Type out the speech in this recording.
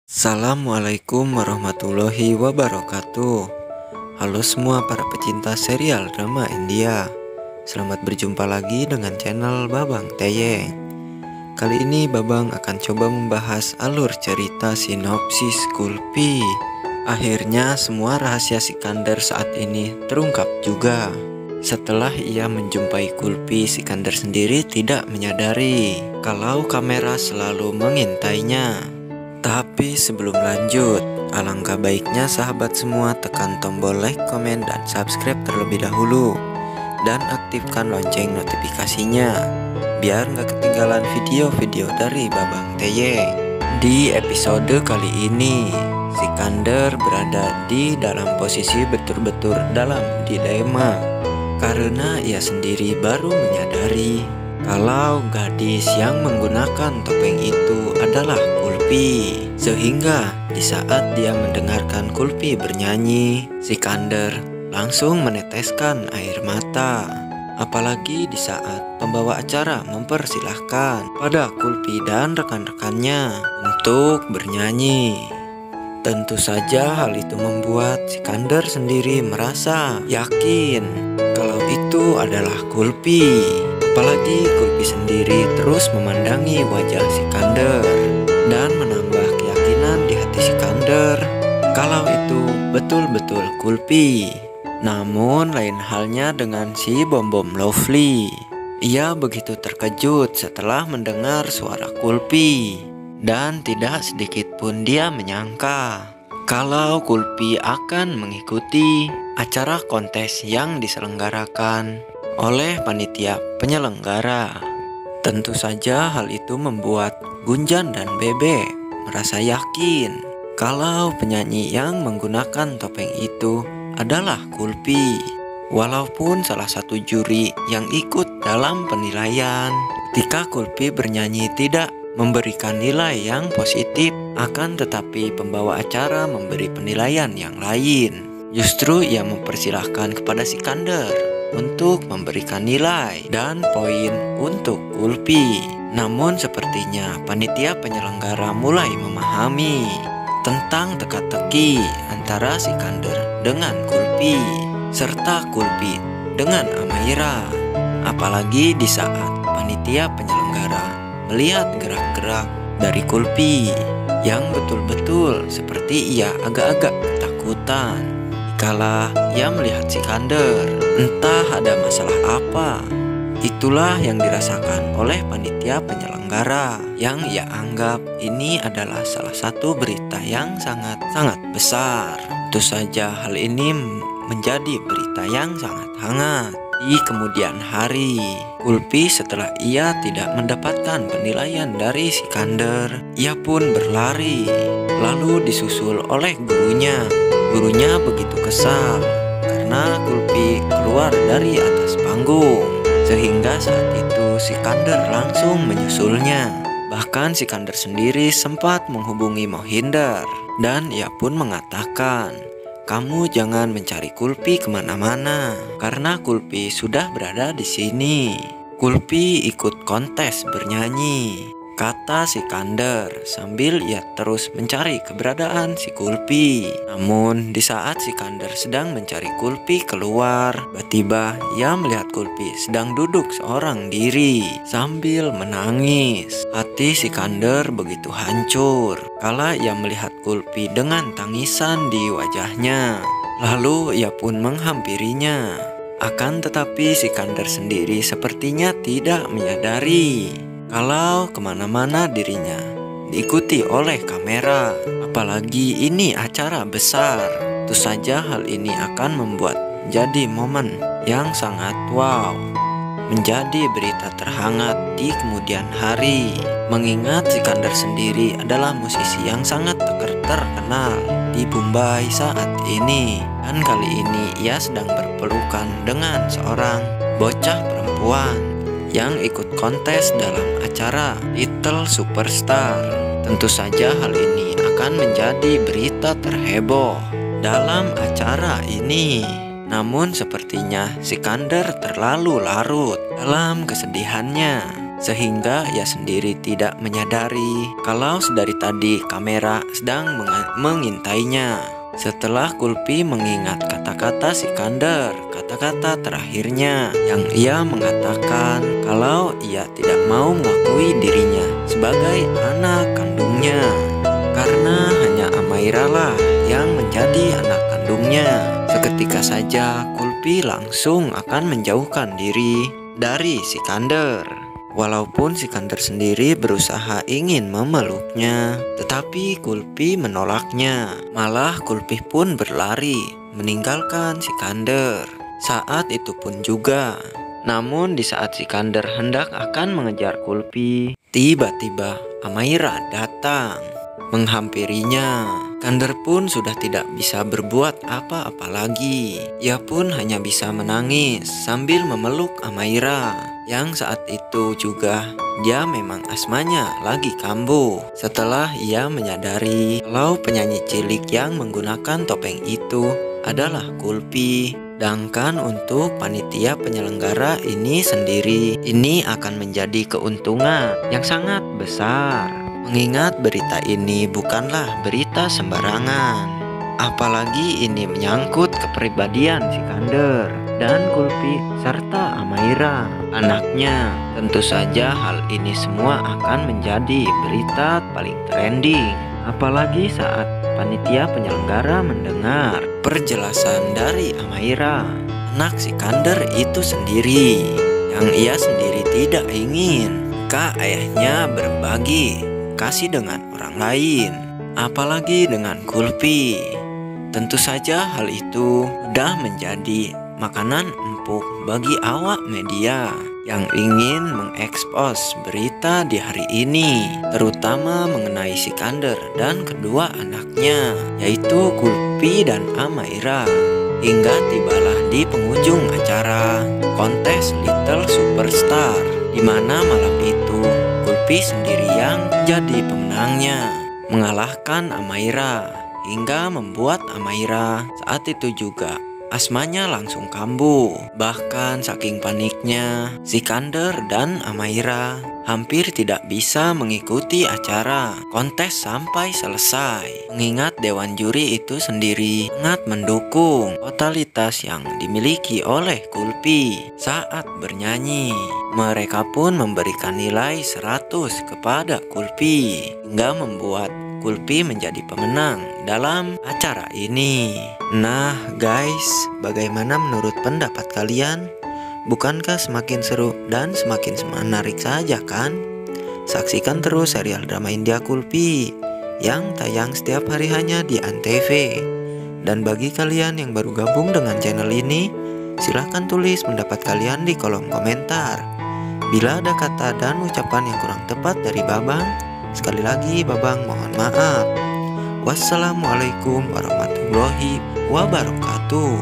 Assalamualaikum warahmatullahi wabarakatuh. Halo semua para pecinta serial drama India. Selamat berjumpa lagi dengan channel Babang Teyeng. Kali ini Babang akan coba membahas alur cerita sinopsis Kulpi. Akhirnya semua rahasia Sikandar saat ini terungkap juga. Setelah ia menjumpai Kulpi, Sikandar sendiri tidak menyadari kalau kamera selalu mengintainya. Tapi sebelum lanjut, alangkah baiknya sahabat semua tekan tombol like, komen, dan subscribe terlebih dahulu. Dan aktifkan lonceng notifikasinya, biar nggak ketinggalan video-video dari Babang Teyeng. Di episode kali ini, Sikandar berada di dalam posisi betul-betul dalam dilema. Karena ia sendiri baru menyadari kalau gadis yang menggunakan topeng itu adalah Kulpi. Sehingga di saat dia mendengarkan Kulpi bernyanyi, Sikandar langsung meneteskan air mata. Apalagi di saat pembawa acara mempersilahkan pada Kulpi dan rekan-rekannya untuk bernyanyi. Tentu saja hal itu membuat Sikandar sendiri merasa yakin kalau itu adalah Kulpi. Apalagi Kulpi sendiri terus memandangi wajah Sikandar dan menambah keyakinan di hati Sikandar kalau itu betul-betul Kulpi. Namun lain halnya dengan si Bom-Bom Lovely. Ia begitu terkejut setelah mendengar suara Kulpi, dan tidak sedikit pun dia menyangka kalau Kulpi akan mengikuti acara kontes yang diselenggarakan oleh panitia penyelenggara. Tentu saja hal itu membuat Gunjan dan Bebe merasa yakin kalau penyanyi yang menggunakan topeng itu adalah Kulpi. Walaupun salah satu juri yang ikut dalam penilaian ketika Kulpi bernyanyi tidak memberikan nilai yang positif, akan tetapi pembawa acara memberi penilaian yang lain. Justru ia mempersilahkan kepada Sikandar untuk memberikan nilai dan poin untuk Kulpi. Namun sepertinya panitia penyelenggara mulai memahami tentang teka-teki antara Sikandar dengan Kulpi, serta Kulpi dengan Amaira. Apalagi di saat panitia penyelenggara melihat gerak-gerak dari Kulpi yang betul-betul seperti ia agak-agak ketakutan kala ia melihat Sikandar. Entah ada masalah apa. Itulah yang dirasakan oleh panitia penyelenggara, yang ia anggap ini adalah salah satu berita yang sangat-sangat besar. Tentu saja hal ini menjadi berita yang sangat hangat. Di kemudian hari, Kulpi setelah ia tidak mendapatkan penilaian dari Sikandar, ia pun berlari, lalu disusul oleh gurunya. Gurunya begitu kesal karena Kulpi keluar dari atas panggung, sehingga saat itu Sikandar langsung menyusulnya. Bahkan Sikandar sendiri sempat menghubungi Mohindar, dan ia pun mengatakan, "Kamu jangan mencari Kulpi kemana-mana, karena Kulpi sudah berada di sini. Kulpi ikut kontes bernyanyi," kata Sikandar sambil ia terus mencari keberadaan si Kulpi. Namun di saat Sikandar sedang mencari Kulpi keluar, tiba-tiba ia melihat Kulpi sedang duduk seorang diri sambil menangis. Hati Sikandar begitu hancur kala ia melihat Kulpi dengan tangisan di wajahnya. Lalu ia pun menghampirinya. Akan tetapi Sikandar sendiri sepertinya tidak menyadari kalau kemana-mana dirinya diikuti oleh kamera. Apalagi ini acara besar. Tentu saja hal ini akan membuat jadi momen yang sangat wow, menjadi berita terhangat di kemudian hari. Mengingat Sikandar sendiri adalah musisi yang sangat terkenal di Mumbai saat ini, dan kali ini ia sedang berpelukan dengan seorang bocah perempuan yang ikut kontes dalam acara Little Superstar. Tentu saja hal ini akan menjadi berita terheboh dalam acara ini. Namun sepertinya Sikandar terlalu larut dalam kesedihannya sehingga ia sendiri tidak menyadari kalau sedari tadi kamera sedang mengintainya. Setelah Kulfi mengingat kata-kata Sikander, kata-kata terakhirnya yang ia mengatakan kalau ia tidak mau mengakui dirinya sebagai anak kandungnya, karena hanya Amaira lah yang menjadi anak kandungnya. Seketika saja Kulfi langsung akan menjauhkan diri dari Sikander. Walaupun Sikander sendiri berusaha ingin memeluknya, tetapi Kulfi menolaknya. Malah Kulfi pun berlari meninggalkan Sikander. Saat itu pun juga, namun di saat Sikander hendak akan mengejar Kulfi, tiba-tiba Amaira datang menghampirinya. Sikander pun sudah tidak bisa berbuat apa-apa lagi. Ia pun hanya bisa menangis sambil memeluk Amaira, yang saat itu juga dia memang asmanya lagi kambuh. Setelah ia menyadari kalau penyanyi cilik yang menggunakan topeng itu adalah Kulfi, sedangkan untuk panitia penyelenggara ini sendiri, ini akan menjadi keuntungan yang sangat besar. Mengingat berita ini bukanlah berita sembarangan, apalagi ini menyangkut kepribadian Sikander dan Kulfi serta Amaira, anaknya. Tentu saja hal ini semua akan menjadi berita paling trending, apalagi saat panitia penyelenggara mendengar perjelasan dari Amaira, anak Sikander itu sendiri, yang ia sendiri tidak ingin jika ayahnya berbagi kasih dengan orang lain, apalagi dengan Kulfi. Tentu saja hal itu sudah menjadi makanan empuk bagi awak media yang ingin mengekspos berita di hari ini, terutama mengenai Sikander dan kedua anaknya, yaitu Kulfi dan Amaira. Hingga tibalah di penghujung acara kontes Little Superstar, di mana malam itu Kulfi sendiri yang jadi pemenangnya, mengalahkan Amaira hingga membuat Amaira saat itu juga asmanya langsung kambuh. Bahkan saking paniknya, Sikander dan Amaira hampir tidak bisa mengikuti acara kontes sampai selesai, mengingat dewan juri itu sendiri sangat mendukung totalitas yang dimiliki oleh Kulfi saat bernyanyi. Mereka pun memberikan nilai 100 kepada Kulfi, hingga membuat Kulfi menjadi pemenang dalam acara ini. Nah guys, bagaimana menurut pendapat kalian? Bukankah semakin seru dan semakin menarik saja kan? Saksikan terus serial drama India Kulfi yang tayang setiap hari hanya di Antv. Dan bagi kalian yang baru gabung dengan channel ini, silahkan tulis pendapat kalian di kolom komentar. Bila ada kata dan ucapan yang kurang tepat dari Babang, sekali lagi Babang mohon maaf. Wassalamualaikum warahmatullahi wabarakatuh.